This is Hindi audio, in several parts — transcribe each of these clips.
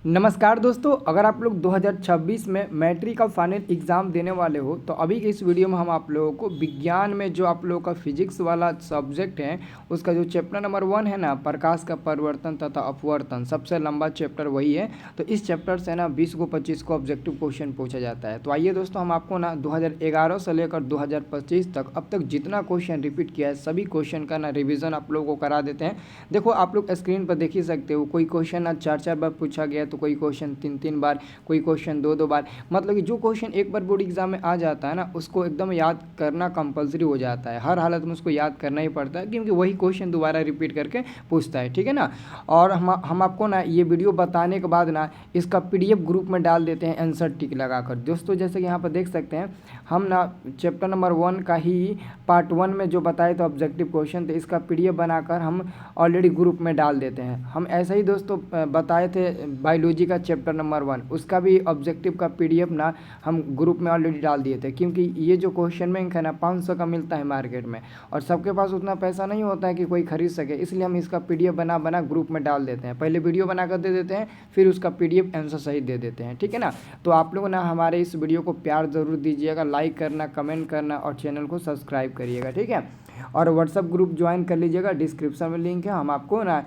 नमस्कार दोस्तों, अगर आप लोग 2026 में मैट्रिक का फाइनल एग्ज़ाम देने वाले हो तो अभी के इस वीडियो में हम आप लोगों को विज्ञान में जो आप लोगों का फिजिक्स वाला सब्जेक्ट है उसका जो चैप्टर नंबर 1 है ना, प्रकाश का परिवर्तन तथा अपवर्तन, सबसे लंबा चैप्टर वही है। तो इस चैप्टर से ना 20 को 25 को ऑब्जेक्टिव क्वेश्चन पूछा जाता है। तो आइए दोस्तों, हम आपको ना 2011 से लेकर 2025 तक अब तक जितना क्वेश्चन रिपीट किया है सभी क्वेश्चन का ना रिविज़न आप लोगों को करा देते हैं। देखो, आप लोग स्क्रीन पर देख ही सकते हो, कोई क्वेश्चन ना 4-4 बार पूछा गया तो कोई क्वेश्चन 3-3 बार, कोई क्वेश्चन 2-2 बार। मतलब कि जो क्वेश्चन एक बार बोर्ड एग्जाम में आ जाता है ना उसको एकदम याद करना कंपलसरी हो जाता है। हर हालत में उसको याद करना ही पड़ता है क्योंकि वही क्वेश्चन दोबारा रिपीट करके पूछता है, ठीक है ना। और हम आपको ना ये वीडियो बताने के बाद ना इसका PDF ग्रुप में डाल देते हैं आंसर टिक लगाकर। दोस्तों, जैसे कि यहाँ पर देख सकते हैं, हम ना चैप्टर नंबर 1 का ही पार्ट 1 में जो बताए थे ऑब्जेक्टिव क्वेश्चन, तो इसका PDF बनाकर हम ऑलरेडी ग्रुप में डाल देते हैं। हम ऐसा ही दोस्तों बताए थे बायोलॉजी का चैप्टर नंबर 1, उसका भी ऑब्जेक्टिव का PDF ना हम ग्रुप में ऑलरेडी डाल दिए थे। क्योंकि ये जो क्वेश्चन बैंक है ना 500 का मिलता है मार्केट में और सबके पास उतना पैसा नहीं होता है कि कोई खरीद सके, इसलिए हम इसका PDF बना ग्रुप में डाल देते हैं। पहले वीडियो बनाकर दे देते हैं, फिर उसका PDF आंसर सही दे देते हैं, ठीक है ना। तो आप लोग ना हमारे इस वीडियो को प्यार ज़रूर दीजिएगा, लाइक करना, कमेंट करना और चैनल को सब्सक्राइब करिएगा, ठीक है। और व्हाट्सअप ग्रुप ज्वाइन कर लीजिएगा, डिस्क्रिप्शन में लिंक है, हम आपको ना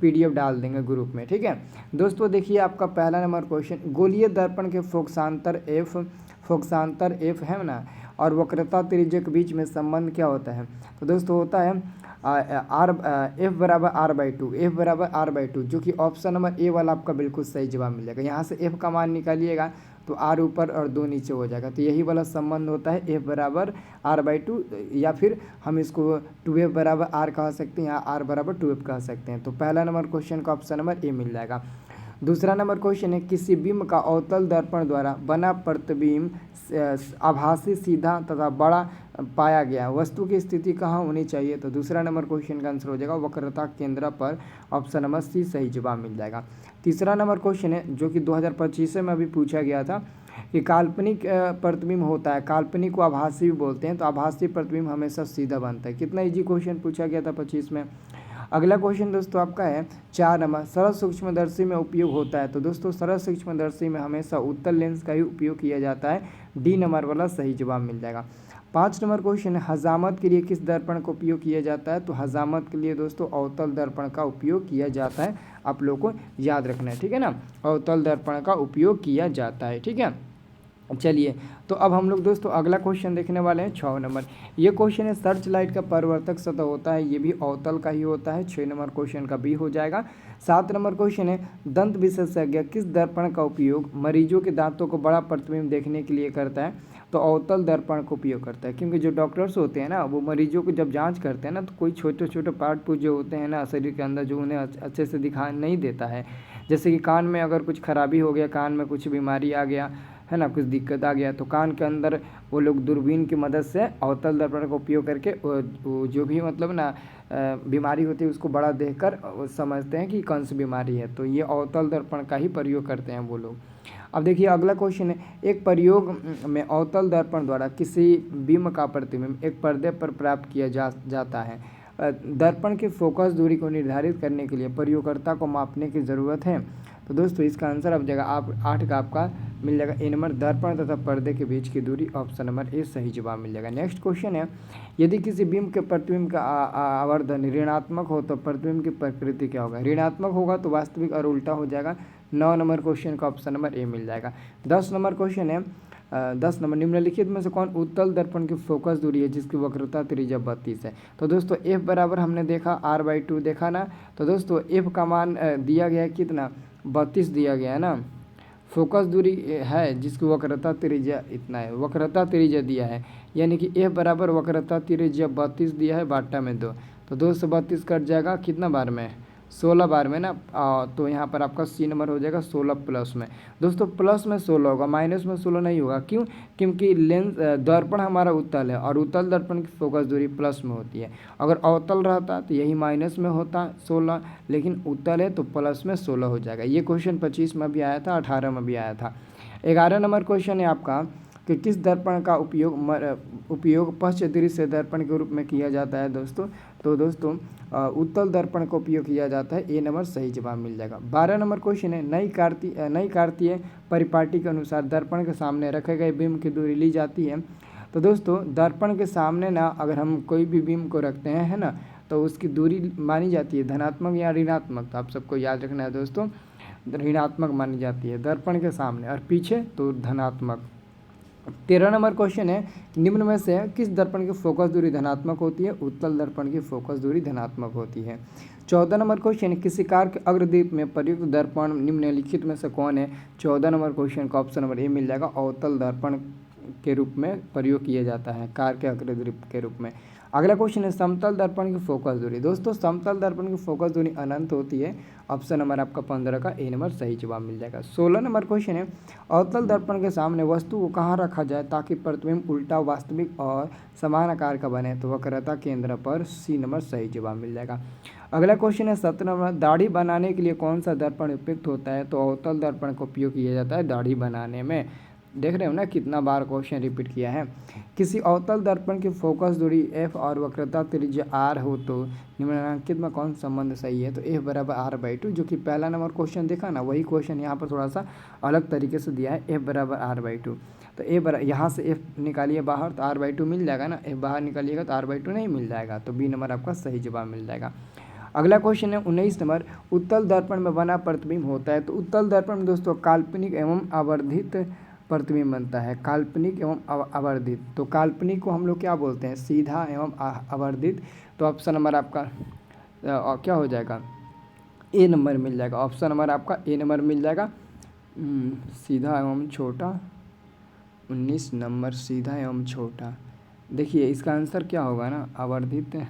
PDF डाल देंगे ग्रुप में, ठीक है। दोस्तों देखिए, आपका पहला नंबर क्वेश्चन, गोलीय दर्पण के फोक्सांतर F है ना, और वक्रता त्रिज्या के बीच में संबंध क्या होता है। तो दोस्तों होता है F बराबर R/2, F बराबर R/2, जो कि ऑप्शन नंबर ए वाला आपका बिल्कुल सही जवाब मिल जाएगा। यहाँ से F का मान निकालिएगा तो R ऊपर और 2 नीचे हो जाएगा, तो यही वाला संबंध होता है F बराबर R/2, या फिर हम इसको 2F बराबर R कह सकते हैं या R बराबर 2F कह सकते हैं। तो पहला नंबर क्वेश्चन का ऑप्शन नंबर ए मिल जाएगा। दूसरा नंबर क्वेश्चन है, किसी बिंब का अवतल दर्पण द्वारा बना प्रतिबिंब आभासी, सीधा तथा बड़ा पाया गया, वस्तु की स्थिति कहाँ होनी चाहिए। तो दूसरा नंबर क्वेश्चन का आंसर हो जाएगा वक्रता केंद्र पर, ऑप्शन नंबर सी सही जवाब मिल जाएगा। तीसरा नंबर क्वेश्चन है जो कि 2025 में अभी पूछा गया था कि काल्पनिक प्रतिबिंब होता है, काल्पनिक को आभासी भी बोलते हैं, तो आभासी प्रतिबिंब हमेशा सीधा बनता है। कितना इजी क्वेश्चन पूछा गया था 25 में। अगला क्वेश्चन दोस्तों आपका है 4 नंबर, सरल सूक्ष्मदर्शी में उपयोग होता है। तो दोस्तों सरल सूक्ष्मदर्शी में हमेशा उत्तल लेंस का ही उपयोग किया जाता है, डी नंबर वाला सही जवाब मिल जाएगा। 5 नंबर क्वेश्चन है, हजामत के लिए किस दर्पण का उपयोग किया जाता है। तो हजामत के लिए दोस्तों अवतल दर्पण का उपयोग किया जाता है, आप लोगों को याद रखना है, ठीक है ना। अवतल दर्पण का उपयोग किया जाता है, ठीक है। चलिए, तो अब हम लोग दोस्तों अगला क्वेश्चन देखने वाले हैं 6 नंबर। ये क्वेश्चन है, सर्च लाइट का परावर्तक सतह होता है, ये भी अवतल का ही होता है, 6 नंबर क्वेश्चन का भी हो जाएगा। 7 नंबर क्वेश्चन है, दंत विशेषज्ञ किस दर्पण का उपयोग मरीजों के दांतों को बड़ा प्रतिबिंब देखने के लिए करता है। तो अवतल दर्पण का उपयोग करता है, क्योंकि जो डॉक्टर्स होते हैं ना वो मरीजों को जब जांच करते हैं ना तो कोई छोटे छोटे पार्ट पुर्ज जो होते हैं ना शरीर के अंदर जो उन्हें अच्छे से दिखा नहीं देता है, जैसे कि कान में अगर कुछ खराबी हो गया, कान में कुछ बीमारी आ गया है ना, कुछ दिक्कत आ गया, तो कान के अंदर वो लोग दूरबीन की मदद से अवतल दर्पण का उपयोग करके वो जो भी मतलब ना बीमारी होती है उसको बड़ा देखकर समझते हैं कि कौन सी बीमारी है। तो ये अवतल दर्पण का ही प्रयोग करते हैं वो लोग। अब देखिए अगला क्वेश्चन है, एक प्रयोग में अवतल दर्पण द्वारा किसी बिंब का प्रतिबिंब एक पर्दे पर प्राप्त किया जाता है। दर्पण की फोकस दूरी को निर्धारित करने के लिए प्रयोगकर्ता को मापने की ज़रूरत है। तो दोस्तों इसका आंसर अब जाएगा आप 8 का आपका मिल जाएगा ए नंबर, दर्पण तथा पर्दे के बीच की दूरी, ऑप्शन नंबर ए सही जवाब मिल जाएगा। नेक्स्ट क्वेश्चन है, यदि किसी बिंब के प्रतिबिंब का आवर्धन ऋणात्मक हो तो प्रतिबिंब की प्रकृति क्या होगा। ऋणात्मक होगा तो वास्तविक और उल्टा हो जाएगा। 9 नंबर क्वेश्चन का ऑप्शन नंबर ए मिल जाएगा। 10 नंबर क्वेश्चन है, 10 नंबर, निम्नलिखित में से कौन उत्तल दर्पण की फोकस दूरी है जिसकी वक्रता त्रिज्या 32 है। तो दोस्तों F बराबर हमने देखा R/2 देखा ना, तो दोस्तों F का मान दिया गया है कितना, 32 दिया गया है ना। फोकस दूरी है जिसकी वक्रता त्रिज्या इतना है, वक्रता त्रिज्या दिया है, यानी कि F बराबर वक्रता त्रिज्या 32 दिया है, बाटा में 2, तो 2 से 32 कट जाएगा कितना बार में, 16 बार में ना। तो यहाँ पर आपका सी नंबर हो जाएगा 16 प्लस में। दोस्तों प्लस में 16 होगा, माइनस में 16 नहीं होगा, क्यों, क्योंकि लेंस दर्पण हमारा उत्तल है और उत्तल दर्पण की फोकस दूरी प्लस में होती है। अगर अवतल रहता तो यही माइनस में होता 16, लेकिन उत्तल है तो प्लस में 16 हो जाएगा। ये क्वेश्चन 25 में भी आया था, 18 में भी आया था। 11 नंबर क्वेश्चन है आपका, कि किस दर्पण का उपयोग पश्च दृश्य दर्पण के रूप में किया जाता है दोस्तों। तो दोस्तों उत्तल दर्पण का उपयोग किया जाता है, ए नंबर सही जवाब मिल जाएगा। 12 नंबर क्वेश्चन है, नई कार्तीय परिपाटी के अनुसार दर्पण के सामने रखे गए बिंब की दूरी ली जाती है। तो दोस्तों दर्पण के सामने ना अगर हम कोई भी बिंब को रखते हैं, है ना, तो उसकी दूरी मानी जाती है धनात्मक या ऋणात्मक। तो आप सबको याद रखना है दोस्तों, ऋणात्मक मानी जाती है दर्पण के सामने, और पीछे तो धनात्मक। 13 नंबर क्वेश्चन है, निम्न में से किस दर्पण की फोकस दूरी धनात्मक होती है? उत्तल दर्पण की फोकस दूरी धनात्मक होती है। 14 नंबर क्वेश्चन है, किसी कार के अग्रदीप में प्रयुक्त दर्पण निम्नलिखित में से कौन है? 14 नंबर क्वेश्चन का ऑप्शन नंबर ए मिल जाएगा, अवतल दर्पण के रूप में प्रयोग किया जाता है कार के अग्रदीप के रूप में। अगला क्वेश्चन है, समतल दर्पण की फोकस दूरी। दोस्तों समतल दर्पण की फोकस दूरी अनंत होती है, ऑप्शन नंबर आपका 15 का ए नंबर सही जवाब मिल जाएगा। 16 नंबर क्वेश्चन है, अवतल दर्पण के सामने वस्तु को कहाँ रखा जाए ताकि प्रतिबिंब उल्टा, वास्तविक और समान आकार का बने? तो वक्रता केंद्र पर, सी नंबर सही जवाब मिल जाएगा। अगला क्वेश्चन है 17 नंबर, दाढ़ी बनाने के लिए कौन सा दर्पण उपयुक्त होता है? तो अवतल दर्पण का उपयोग किया जाता है दाढ़ी बनाने में। देख रहे हो ना कितना बार क्वेश्चन रिपीट किया है। किसी अवतल दर्पण की फोकस दूरी f और वक्रता त्रिज्या r हो तो निम्नलिखित में कौन संबंध सही है? तो f बराबर r/2, जो कि पहला नंबर क्वेश्चन देखा ना, वही क्वेश्चन यहाँ पर थोड़ा सा अलग तरीके से दिया है, f बराबर r/2। तो यहाँ से f निकालिए बाहर तो r/2 मिल जाएगा ना, f बाहर निकालिएगा तो r/2 नहीं मिल जाएगा, तो बी नंबर आपका सही जवाब मिल जाएगा। अगला क्वेश्चन है 19 नंबर, उत्तल दर्पण में बना प्रतिबिंब होता है। तो उत्तल दर्पण में दोस्तों काल्पनिक एवं आवर्धित प्रतिबिंब बनता है, काल्पनिक एवं आवर्धित। तो काल्पनिक को हम लोग क्या बोलते हैं? सीधा एवं आवर्धित। तो ऑप्शन नंबर आपका क्या हो जाएगा? ए नंबर मिल जाएगा, ऑप्शन नंबर आपका ए नंबर मिल जाएगा। सीधा एवं छोटा, 19 नंबर सीधा एवं छोटा। देखिए इसका आंसर क्या होगा ना, आवर्धित।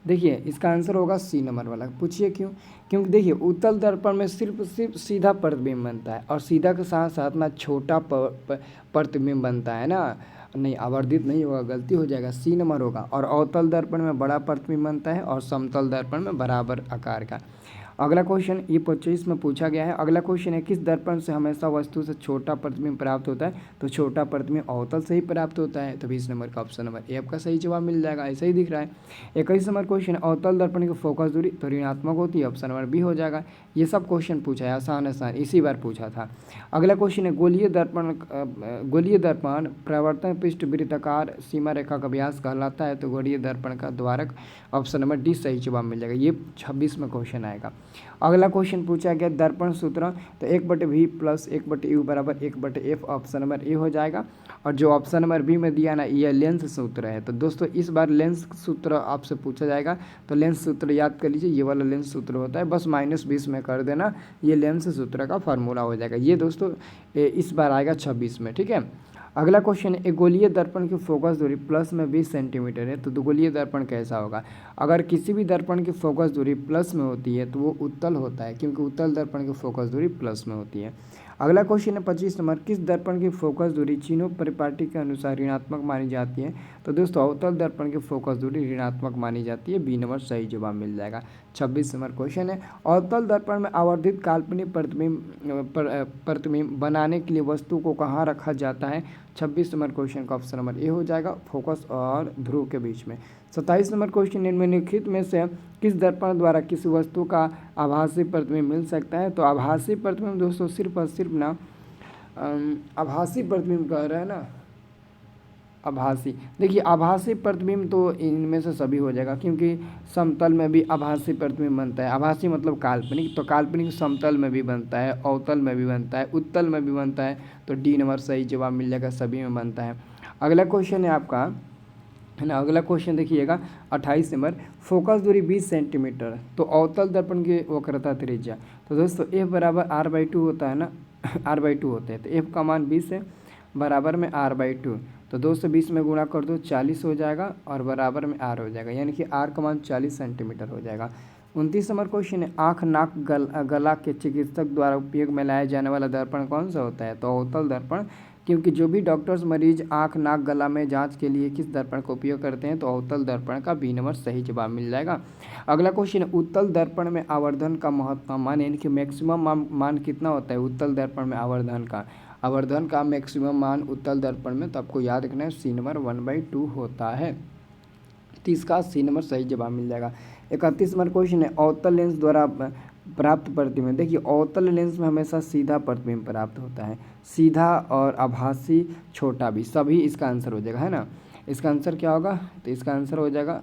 देखिए इसका आंसर होगा सी नंबर वाला। पूछिए क्यों? क्योंकि देखिए उत्तल दर्पण में सिर्फ सीधा प्रतिबिंब बनता है, और सीधा के साथ साथ में छोटा प्रतिबिंब बनता है ना, नहीं आवर्धित नहीं होगा, गलती हो जाएगा, सी नंबर होगा। और अवतल दर्पण में बड़ा प्रतिबिंब बनता है और समतल दर्पण में बराबर आकार का। अगला क्वेश्चन ये 25 में पूछा गया है। अगला क्वेश्चन है, किस दर्पण से हमेशा वस्तु से छोटा प्रतिबिंब प्राप्त होता है? तो छोटा प्रतिबिंब अवतल से ही प्राप्त होता है, तो 20 नंबर का ऑप्शन नंबर ए आपका सही जवाब मिल जाएगा, ऐसा ही दिख रहा है। 21 नंबर क्वेश्चन, अवतल दर्पण की फोकस दूरी तो ऋणात्मक होती है, ऑप्शन नंबर बी हो जाएगा। ये सब क्वेश्चन पूछा है, आसान इसी बार पूछा था। अगला क्वेश्चन है, गोलीय दर्पण प्रवर्तन पृष्ठ वृत्ताकार सीमा रेखा का व्यास कहलाता है। तो गोलीय दर्पण का द्वारक, ऑप्शन नंबर डी सही जवाब मिल जाएगा, ये 26 में क्वेश्चन आएगा। अगला क्वेश्चन पूछा गया दर्पण सूत्र, तो 1/v + 1/u = 1/f, option number A हो जाएगा। और जो ऑप्शन नंबर बी में दिया ना, ये लेंस सूत्र है। तो दोस्तों इस बार लेंस सूत्र आपसे पूछा जाएगा, तो लेंस सूत्र याद कर लीजिए, ये वाला लेंस सूत्र होता है, बस -20 में कर देना, ये लेंस सूत्र का फार्मूला हो जाएगा। ये दोस्तों इस बार आएगा 26 में, ठीक है। अगला क्वेश्चन है, एक गोलीय दर्पण की फोकस दूरी प्लस में 20 सेंटीमीटर है, तो गोलीय दर्पण कैसा होगा? अगर किसी भी दर्पण की फोकस दूरी प्लस में होती है तो वो उत्तल होता है, क्योंकि उत्तल दर्पण की फोकस दूरी प्लस में होती है। अगला क्वेश्चन है 25 नंबर, किस दर्पण की फोकस दूरी चीनो परिपाटी के अनुसार ऋणात्मक मानी जाती है? तो दोस्तों अवतल दर्पण की फोकस दूरी ऋणात्मक मानी जाती है, बी नंबर सही जवाब मिल जाएगा। 26 नंबर क्वेश्चन है, अवतल दर्पण में आवर्धित काल्पनिक प्रतिबिंब बनाने के लिए वस्तु को कहाँ रखा जाता है? 26 नंबर क्वेश्चन का ऑप्शन नंबर ए हो जाएगा, फोकस और ध्रुव के बीच में। 27 नंबर क्वेश्चन, निम्नलिखित में से किस दर्पण द्वारा किसी वस्तु का आभासी प्रतिबिंब मिल सकता है? तो आभासी प्रतिबिंब दोस्तों सिर्फ और सिर्फ ना आभासी प्रतिबिंब कह रहे हैं ना, आभासी। देखिए आभासी प्रतिबिंब तो इनमें से सभी हो जाएगा, क्योंकि समतल में भी आभासी प्रतिबिंब बनता है। आभासी मतलब काल्पनिक, तो काल्पनिक समतल में भी बनता है, अवतल में भी बनता है, उत्तल में भी बनता है, तो डी नंबर सही जवाब मिल जाएगा, सभी में बनता है। अगला क्वेश्चन है आपका, है ना, अगला क्वेश्चन देखिएगा 28 नंबर, फोकस दूरी 20 सेंटीमीटर, तो अवतल दर्पण की वक्रता त्रिज्या। तो दोस्तों f बराबर r/2 होता है ना, r/2 होते हैं, तो f का मान 20 है, बराबर में r/2, तो 2 से 20 में गुणा कर दो, 40 हो जाएगा, और बराबर में r हो जाएगा, यानी कि r का मान 40 सेंटीमीटर हो जाएगा। 29 नंबर क्वेश्चन है, आँख नाक गला के चिकित्सक द्वारा उपयोग में लाया जाने वाला दर्पण कौन सा होता है? तो अवतल दर्पण, क्योंकि जो भी डॉक्टर्स मरीज आँख नाक गला में जांच के लिए किस दर्पण का उपयोग करते हैं? तो अवतल दर्पण का बी नंबर सही जवाब मिल जाएगा। अगला क्वेश्चन है, उत्तल दर्पण में आवर्धन का महत्तम मान, यानी कि मैक्सिमम मान कितना होता है उत्तल दर्पण में आवर्धन का? आवर्धन का मैक्सिमम मान उत्तल दर्पण में, तो आपको याद रखना है सी नंबर 1/2 होता है। 30 का सी नंबर सही जवाब मिल जाएगा। 31 नंबर क्वेश्चन है अवतल लेंस द्वारा प्राप्त प्रतिबिंब। देखिए अवतल लेंस में हमेशा सीधा प्रतिबिंब प्राप्त होता है, सीधा और आभासी छोटा भी, सभी इसका आंसर हो जाएगा, है ना। इसका आंसर क्या होगा, तो इसका आंसर हो जाएगा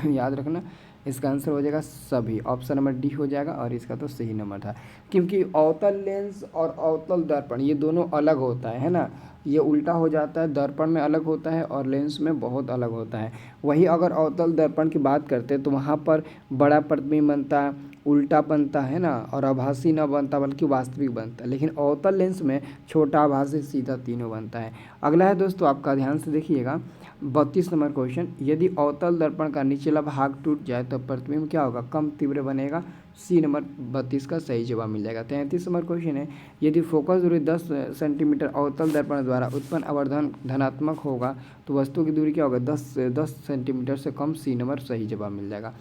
याद रखना, इसका आंसर हो जाएगा सभी, ऑप्शन नंबर डी हो जाएगा। और इसका तो सही नंबर था, क्योंकि अवतल लेंस और अवतल दर्पण ये दोनों अलग होता है ना। ये उल्टा हो जाता है, दर्पण में अलग होता है और लेंस में बहुत अलग होता है। वही अगर अवतल दर्पण की बात करते हैं तो वहाँ पर बड़ा प्रतिबिंब बनता है, उल्टा बनता है ना, और आभासी न बनता बल्कि वास्तविक बनता है। लेकिन अवतल लेंस में छोटा, आभासी, सीधा तीनों बनता है। अगला है दोस्तों, आपका ध्यान से देखिएगा 32 नंबर क्वेश्चन, यदि अवतल दर्पण का निचला भाग टूट जाए तो प्रतिबिंब क्या होगा, कम तीव्र बनेगा। सी नंबर 32 का सही जवाब मिल जाएगा। 33 नंबर क्वेश्चन है, यदि फोकस दूरी 10 सेंटीमीटर अवतल दर्पण द्वारा उत्पन्न आवर्धन धनात्मक होगा तो वस्तु की दूरी क्या होगा, 10 सेंटीमीटर से कम। सी नंबर सही जवाब मिल जाएगा।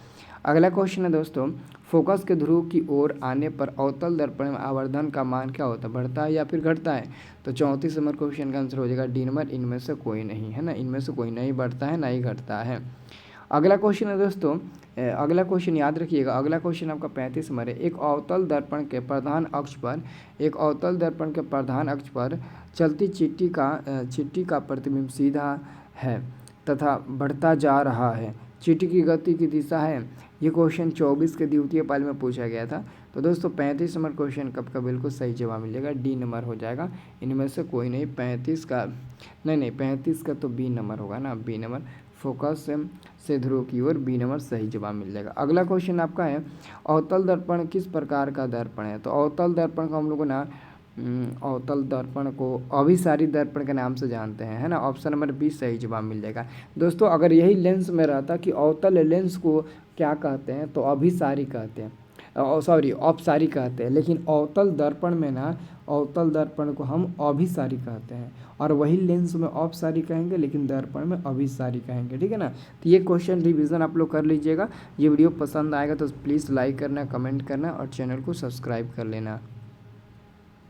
अगला क्वेश्चन है दोस्तों, फोकस के ध्रुव की ओर आने पर अवतल दर्पण में आवर्धन का मान क्या होता है, बढ़ता है या फिर घटता है। तो 34 नंबर क्वेश्चन का आंसर हो जाएगा डी नंबर, इनमें से कोई नहीं, है ना, इनमें से कोई नहीं बढ़ता है ना ही घटता है। अगला क्वेश्चन है दोस्तों, अगला क्वेश्चन याद रखिएगा, अगला क्वेश्चन आपका 35 नंबर है, एक अवतल दर्पण के प्रधान अक्ष पर, एक अवतल दर्पण के प्रधान अक्ष पर चलती चिट्ठी का प्रतिबिंब सीधा है तथा बढ़ता जा रहा है, चिट्ठी की गति की दिशा है। ये क्वेश्चन 24 के द्वितीय पाली में पूछा गया था। तो दोस्तों 35 नंबर क्वेश्चन कब का बिल्कुल सही जवाब मिलेगा, डी नंबर हो जाएगा, इनमें से कोई नहीं। 35 का नहीं 35 का तो बी नंबर होगा ना, बी नंबर, फोकस से ध्रुव की ओर, बी नंबर सही जवाब मिल जाएगा। अगला क्वेश्चन आपका है, अवतल दर्पण किस प्रकार का दर्पण है। तो अवतल दर्पण को हम लोग ना अवतल दर्पण को अभिसारी दर्पण के नाम से जानते हैं, है ना, ऑप्शन नंबर बी सही जवाब मिल जाएगा। दोस्तों अगर यही लेंस में रहता कि अवतल लेंस को क्या कहते हैं तो अभिसारी कहते हैं, सॉरी अपसारी कहते हैं, लेकिन अवतल दर्पण में ना, अवतल दर्पण को हम अभिसारी कहते हैं और वही लेंस में अपसारी कहेंगे, लेकिन दर्पण में अभिसारी कहेंगे, ठीक है ना। तो ये क्वेश्चन रिवीजन आप लोग कर लीजिएगा। ये वीडियो पसंद आएगा तो प्लीज़ लाइक करना, कमेंट करना और चैनल को सब्सक्राइब कर लेना।